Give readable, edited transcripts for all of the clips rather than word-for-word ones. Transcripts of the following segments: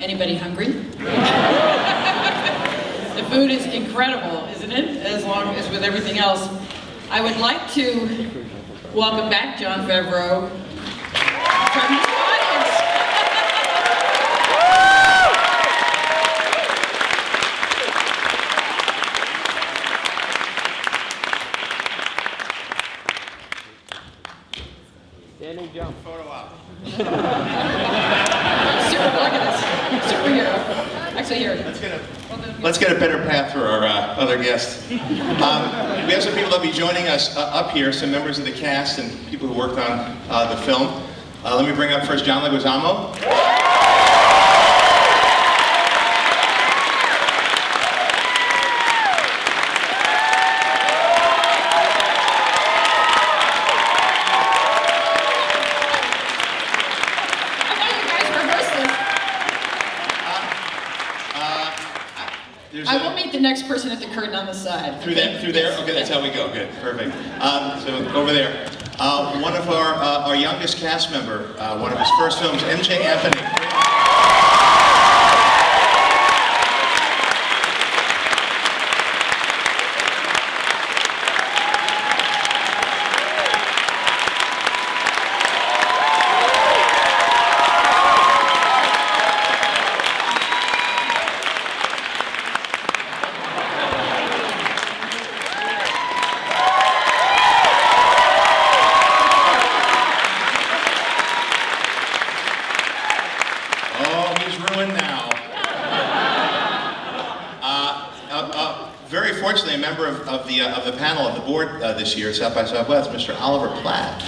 Anybody hungry? The food is incredible, isn't it? As long as with everything else. I would like to welcome back Jon Favreau from his audience. Standing jump. Photo op. Look at this. Superhero. Actually, here. Let's get a better path for our other guests. We have some people that will be joining us up here, some members of the cast and people who worked on the film. Let me bring up first John Leguizamo. I will meet the next person at the curtain on the side. Through there? Okay, that's how we go. Good, perfect. So over there. One of our youngest cast member, one of his first films, MJ Anthony. Very fortunately, a member of the panel of the board this year, South by Southwest, Mr. Oliver Platt.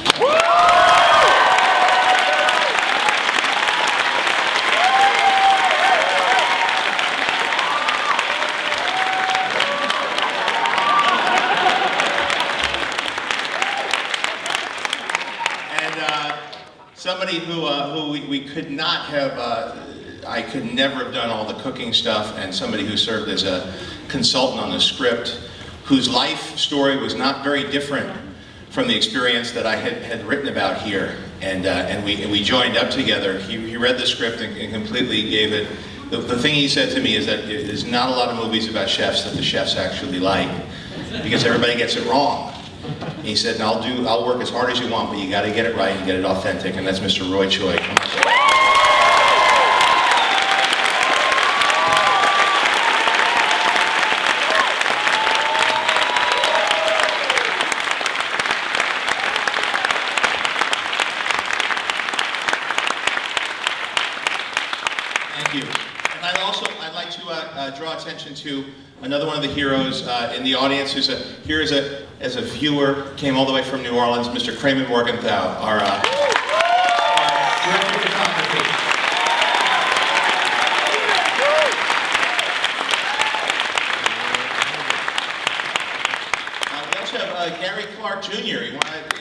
And somebody who we could not have. I could never have done all the cooking stuff, and somebody who served as a consultant on the script, whose life story was not very different from the experience that I had written about here, and we joined up together. He read the script and completely gave it. The thing he said to me is that there's not a lot of movies about chefs that the chefs actually like, because everybody gets it wrong. And he said, I'll work as hard as you want, but you got to get it right and get it authentic, and that's Mr. Roy Choi. Come on. Thank you. And I'd like to draw attention to another one of the heroes in the audience who's here as a viewer, came all the way from New Orleans, Mr. Kramer Morgenthau, our director of photography. We also have Gary Clark Jr. You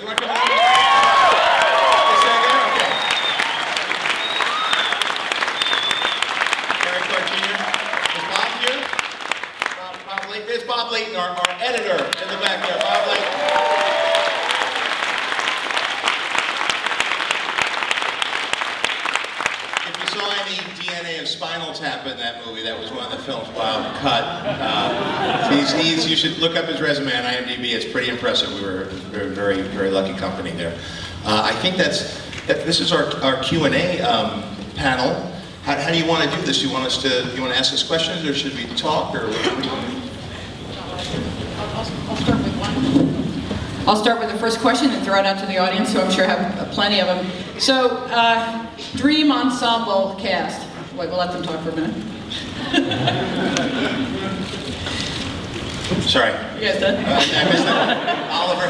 want to come on? There's Bob Layton, our editor, in the back there. Bob Layton. If you saw any DNA of Spinal Tap in that movie, that was one of the films Bob cut. You should look up his resume on IMDb. It's pretty impressive. We were very, very lucky company there. I think this is our Q&A panel. How do you want to do this? You want to ask us questions, or should we talk, or what do you want to do? I'll start with the first question and throw it out to the audience, who I'm sure have plenty of them. So, dream ensemble cast. Wait, we'll let them talk for a minute. Sorry. You guys done? I missed that. Oliver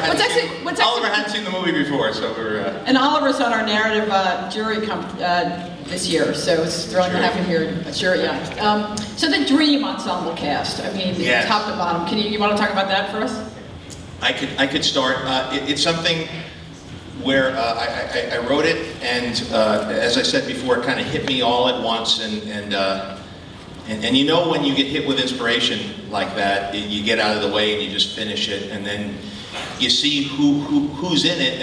hadn't seen the movie before, so we're... And Oliver's on our narrative jury this year, so it's thrilling to have him here. Sure, yeah. So the dream ensemble cast, I mean, yes. Top to bottom. You want to talk about that for us? I could start. It's something where I wrote it, and as I said before, it kind of hit me all at once, and you know when you get hit with inspiration like that, you get out of the way and you just finish it, and then you see who's in it,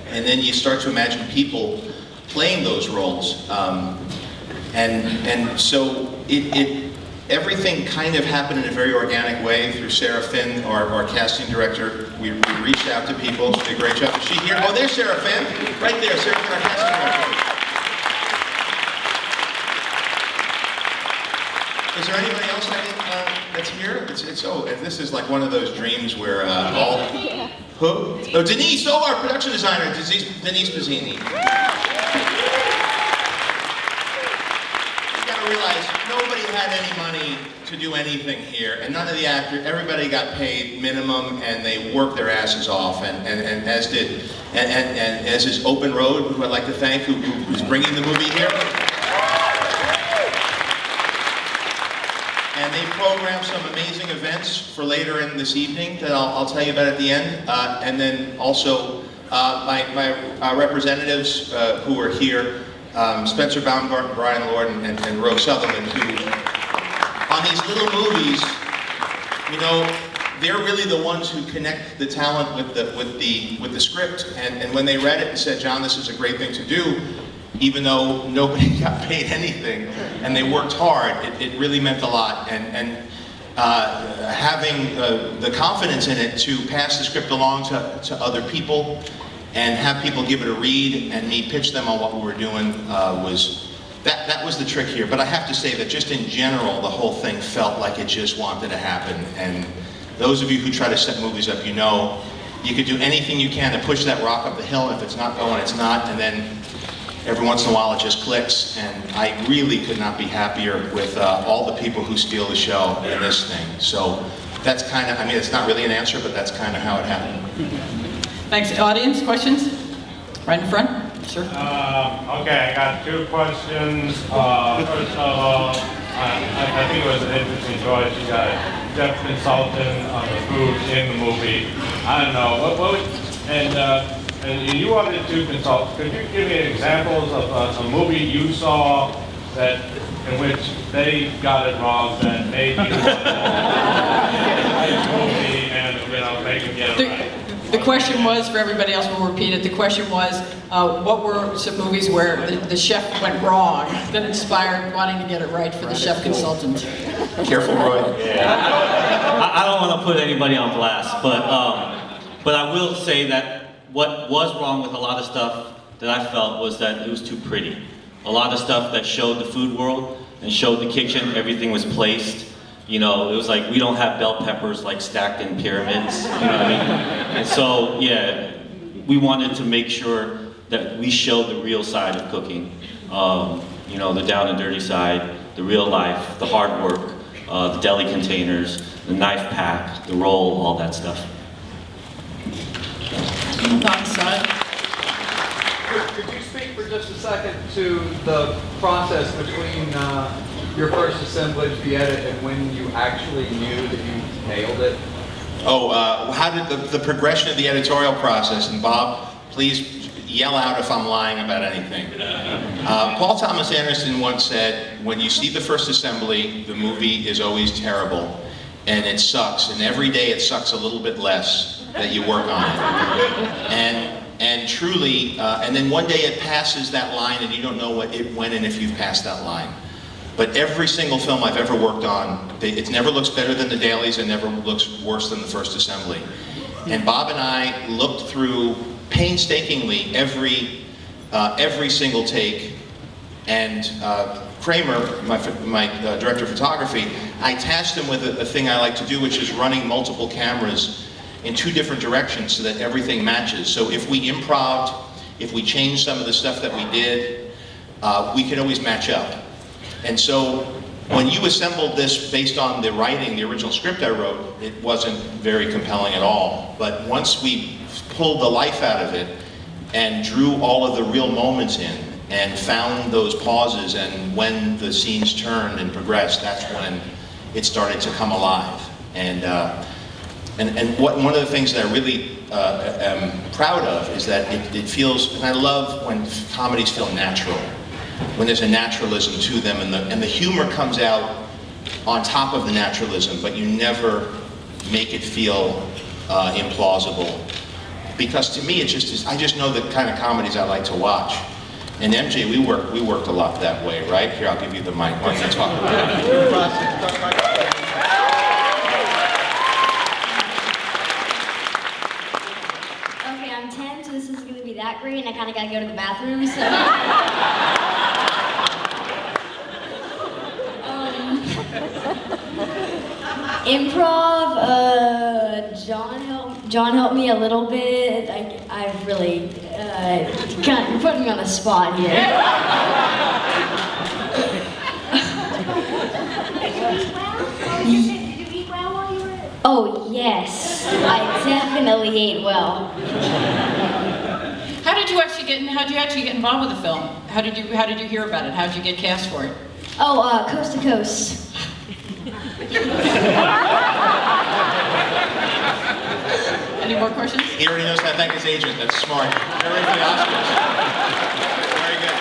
and then you start to imagine people playing those roles. And so everything kind of happened in a very organic way through Sarah Finn, our casting director. We reached out to people. She did a great job. Is she here? Oh, there's Sarah Finn. Right there, Sarah Finn, our casting director. Is there anybody else that's here? And this is like one of those dreams where who? Oh, Denise, our production designer, Denise Pizzini. You gotta realize, nobody had any money to do anything here, and none of the actors, everybody got paid minimum, and they worked their asses off, and as is Open Road, who I'd like to thank, who's bringing the movie here. And they programmed some amazing events for later in this evening that I'll tell you about at the end. And then also my representatives who are here, Spencer Baumgarten, Brian Lord, and Rose Sutherland, who on these little movies, you know, they're really the ones who connect the talent with the script. And when they read it and said, John, this is a great thing to do, even though nobody got paid anything, and they worked hard, it really meant a lot. And having the confidence in it to pass the script along to other people, and have people give it a read, and me pitch them on what we were doing, that was the trick here. But I have to say that just in general, the whole thing felt like it just wanted to happen. And those of you who try to set movies up, you know, you could do anything you can to push that rock up the hill. If it's not going, it's not, and then every once in a while it just clicks, and I really could not be happier with all the people who steal the show in this thing. So that's kind of, I mean, it's not really an answer, but that's kind of how it happened. Thanks. Audience, questions? Right in front, sir. Okay, I got two questions. First of all, I think it was an interesting choice. You got Jeff consultant on the food in the movie. I don't know, and you wanted to consult. Could you give me examples of a movie you saw that in which they got it wrong that made you want to movie and make them get it right? The question was, for everybody else, we'll repeat it, the question was, what were some movies where the chef went wrong that inspired wanting to get it right for the chef consultant? Careful, Roy. I don't want to put anybody on blast, but I will say that what was wrong with a lot of stuff that I felt was that it was too pretty. A lot of stuff that showed the food world and showed the kitchen, everything was placed. You know, it was like, we don't have bell peppers like stacked in pyramids, you know what I mean? And so, yeah, we wanted to make sure that we showed the real side of cooking. You know, the down and dirty side, the real life, the hard work, the deli containers, the knife pack, the roll, all that stuff. Could you speak for just a second to the process between your first assemblage, the edit, and when you actually knew that you nailed it? How did the progression of the editorial process? And Bob, please yell out if I'm lying about anything. Paul Thomas Anderson once said, when you see the first assembly, the movie is always terrible, and it sucks, and every day it sucks a little bit less that you work on it. And truly, and then one day it passes that line and you don't know when and if you've passed that line. But every single film I've ever worked on, it never looks better than the dailies, and never looks worse than the first assembly. And Bob and I looked through painstakingly every single take, and Kramer, my director of photography, I tasked him with a thing I like to do, which is running multiple cameras in two different directions so that everything matches. So if we improv'd, if we changed some of the stuff that we did, we could always match up. And so when you assembled this based on the writing, the original script I wrote, it wasn't very compelling at all. But once we pulled the life out of it and drew all of the real moments in and found those pauses, and when the scenes turned and progressed, that's when it started to come alive. And one of the things that I really am proud of is that it feels, and I love when comedies feel natural, when there's a naturalism to them, and the humor comes out on top of the naturalism, but you never make it feel implausible. Because to me, it just is, I just know the kind of comedies I like to watch. And MJ, we worked a lot that way, right? Here, I'll give you the mic. Why don't you talk about it? Okay, I'm 10, so this isn't going to be that great, and I kind of got to go to the bathroom, so... Improv, John helped me a little bit. I've really, kind of putting me on the spot here. Did you eat well while you were? Oh, yes. I definitely ate well. How did you actually get involved with the film? How did you hear about it? How did you get cast for it? Oh, Coast to Coast. Any more questions? He already knows how to thank his agent. That's smart. They're ready for the Oscars. Very good.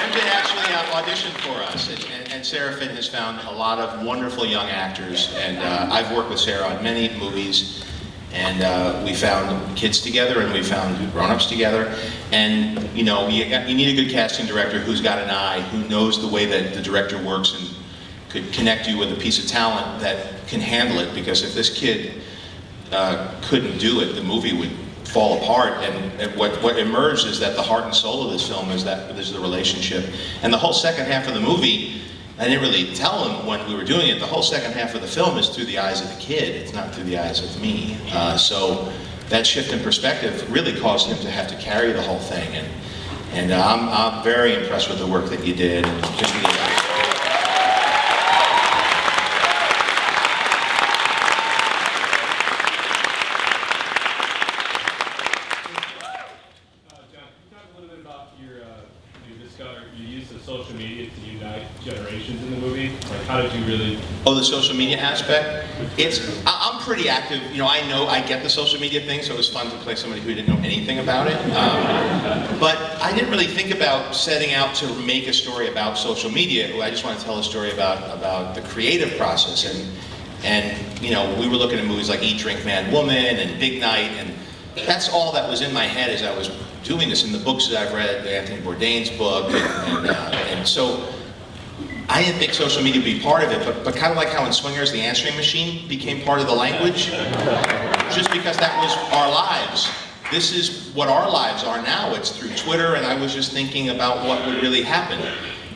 MJ actually auditioned for us, and Sarah Finn has found a lot of wonderful young actors, and I've worked with Sarah on many movies, and we found kids together, and we found grown-ups together, and you know, you need a good casting director who's got an eye, who knows the way that the director works, and could connect you with a piece of talent that can handle it, because if this kid couldn't do it, the movie would fall apart. And what emerged is that the heart and soul of this film is the relationship. And the whole second half of the movie, I didn't really tell him when we were doing it, the whole second half of the film is through the eyes of the kid, it's not through the eyes of me. So that shift in perspective really caused him to have to carry the whole thing. And I'm very impressed with the work that you did. And just social media to unite generations in the movie? Like, how did you really... Oh, the social media aspect? I'm pretty active. You know, I get the social media thing, so it was fun to play somebody who didn't know anything about it. But I didn't really think about setting out to make a story about social media. I just want to tell a story about the creative process. And you know, we were looking at movies like Eat, Drink, Man, Woman, and Big Night, and that's all that was in my head as I was doing this. In the books that I've read, Anthony Bourdain's book, and so I didn't think social media would be part of it, but kind of like how in Swingers the answering machine became part of the language, just because that was our lives. This is what our lives are now. It's through Twitter, and I was just thinking about what would really happen,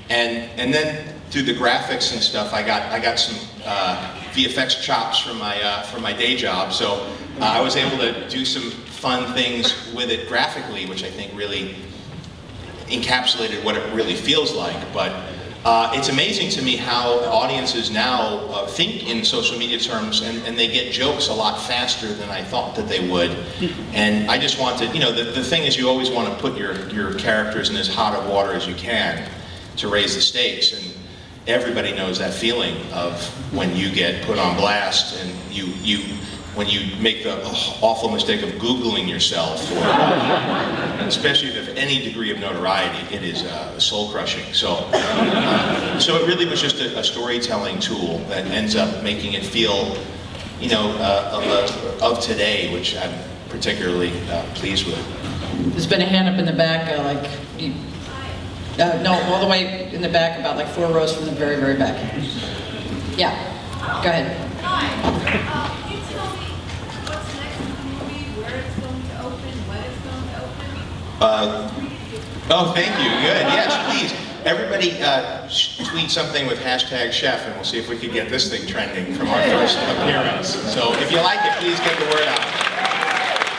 and then through the graphics and stuff, I got some VFX chops from my day job, so I was able to do some fun things with it graphically, which I think really encapsulated what it really feels like. But it's amazing to me how audiences now think in social media terms, and they get jokes a lot faster than I thought that they would. And I just wanted, you know, the thing is, you always want to put your characters in as hot of water as you can to raise the stakes. And everybody knows that feeling of when you get put on blast and when you make the awful mistake of Googling yourself, or, especially if you have any degree of notoriety, it is soul-crushing. So it really was just a storytelling tool that ends up making it feel, you know, of today, which I'm particularly pleased with. There's been a hand up in the back, no, all the way in the back, about like 4 rows from the very, very back. Yeah, go ahead. Hi. Can you tell me what's next in the movie, where it's going to open, when it's going to open? Oh, thank you. Good. Yes, please. Everybody tweet something with #chef, and we'll see if we can get this thing trending from our first appearance. So if you like it, please get the word out.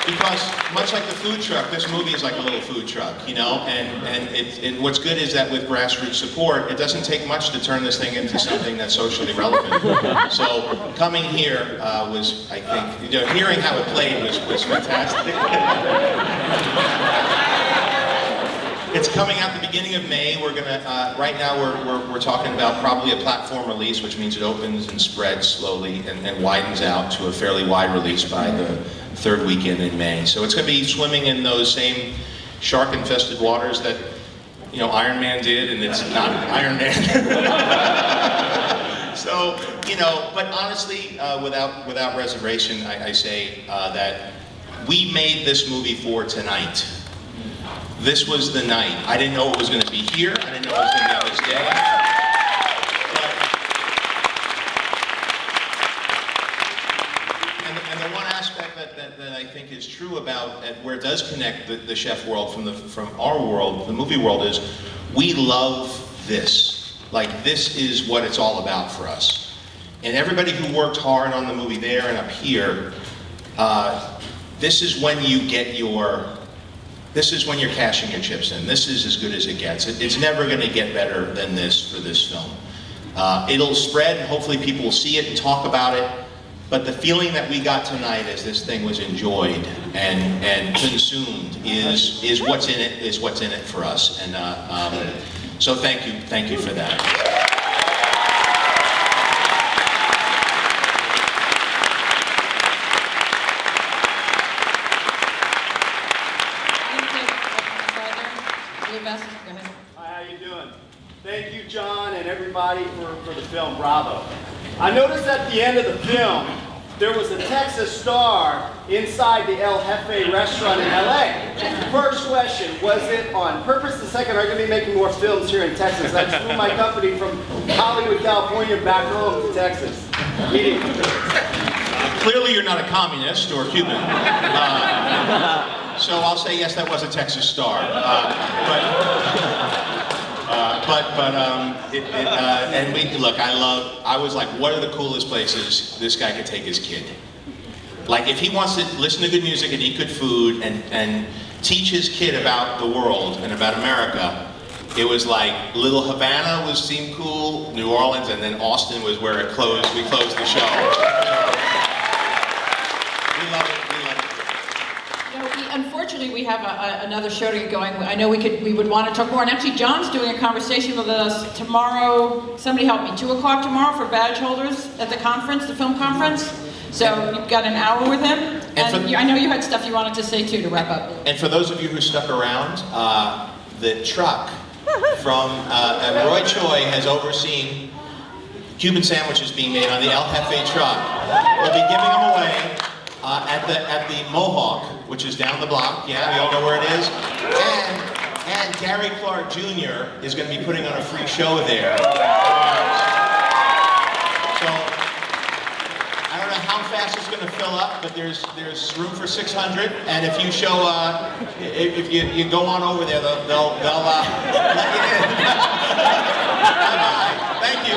Because much like the food truck, this movie is like a little food truck, you know? And what's good is that with grassroots support, it doesn't take much to turn this thing into something that's socially relevant. So coming here was, I think, you know, hearing how it played was fantastic. It's coming out the beginning of May. We're gonna, right now we're talking about probably a platform release, which means it opens and spreads slowly and widens out to a fairly wide release by the 3rd weekend in May. So it's gonna be swimming in those same shark-infested waters that, you know, Iron Man did, and it's not Iron Man. So, you know, but honestly, without reservation, I say that we made this movie for tonight. this was the night. I didn't know it was going to be here. I didn't know it was going to be on this day. And the one aspect that I think is true about, and where it does connect the chef world from our world, the movie world, is we love this. Like, this is what it's all about for us. And everybody who worked hard on the movie there and up here, this is when you get this is when you're cashing your chips in. This is as good as it gets. It's never going to get better than this for this film. It'll spread, and hopefully people will see it and talk about it. But the feeling that we got tonight as this thing was enjoyed and consumed is what's in it for us. And so thank you for that. Hi, how you doing? Thank you, John, and everybody for the film. Bravo. I noticed at the end of the film, there was a Texas star inside the El Jefe restaurant in LA. First question, was it on purpose? The second, are you going to be making more films here in Texas? I flew my company from Hollywood, California, back home to Texas. Clearly you're not a communist or Cuban. So I'll say yes, that was a Texas star. And we look. I was like, what are the coolest places this guy could take his kid? Like, if he wants to listen to good music and eat good food and teach his kid about the world and about America, it was like Little Havana seemed cool, New Orleans, and then Austin was where it closed. We closed the show. We love it. Unfortunately, we have another show to get going. I know we would want to talk more. And actually, John's doing a conversation with us tomorrow. Somebody help me. 2 o'clock tomorrow for badge holders at the conference, the film conference. So you've got an hour with him. And I know you had stuff you wanted to say too to wrap up. And for those of you who stuck around, the truck from Roy Choi has overseen Cuban sandwiches being made on the El Jefe truck. We'll be giving them away at the Mohawk, which is down the block. Yeah, we all know where it is. And Gary Clark Jr. is going to be putting on a free show there. So I don't know how fast it's going to fill up, but there's room for 600. And if you show, if you go on over there, they'll let you in. Bye-bye. Thank you.